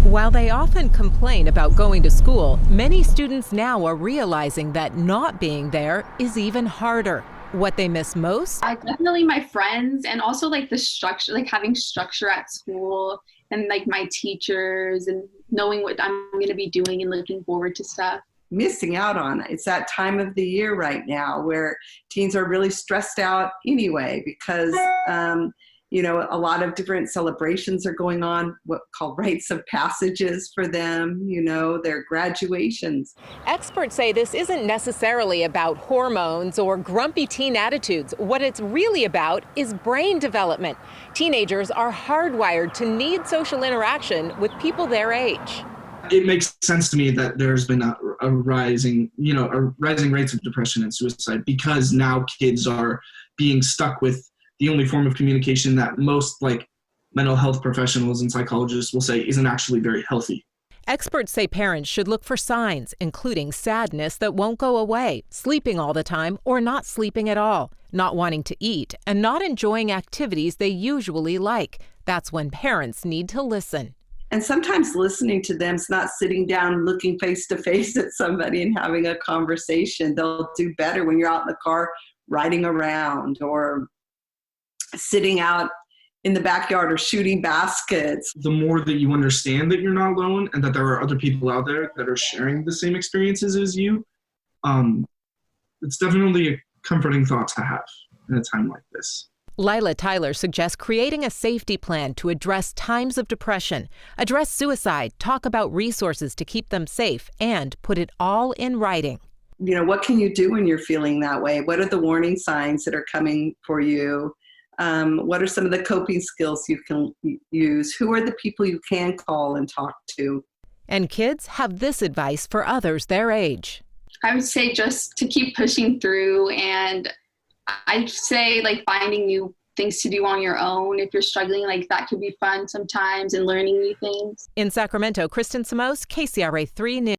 While they often complain about going to school, many students now are realizing that not being there is even harder. What they miss most? I definitely my friends and also like the structure, like having structure at school and like my teachers and knowing what I'm going to be doing and looking forward to stuff. Missing out on. It's that time of the year right now where teens are really stressed out anyway because a lot of different celebrations are going on, what called rites of passages for them, their graduations. Experts say this isn't necessarily about hormones or grumpy teen attitudes. What it's really about is brain development. Teenagers are hardwired to need social interaction with people their age. It makes sense to me that there's been a rising rates of depression and suicide because now kids are being stuck with the only form of communication that most mental health professionals and psychologists will say isn't actually very healthy. Experts say parents should look for signs, including sadness that won't go away, sleeping all the time or not sleeping at all, not wanting to eat, and not enjoying activities they usually like. That's when parents need to listen. And sometimes listening to them is not sitting down looking face to face at somebody and having a conversation. They'll do better when you're out in the car riding around or sitting out in the backyard or shooting baskets. The more that you understand that you're not alone and that there are other people out there that are sharing the same experiences as you, it's definitely a comforting thought to have in a time like this. Lila Tyler suggests creating a safety plan to address times of depression, address suicide, talk about resources to keep them safe, and put it all in writing. What can you do when you're feeling that way? What are the warning signs that are coming for you? What are some of the coping skills you can use? Who are the people you can call and talk to? And kids have this advice for others their age. I would say just to keep pushing through, and I'd say finding new things to do on your own. If you're struggling, that could be fun sometimes, and learning new things. In Sacramento, Kristen Samos, KCRA 3 News.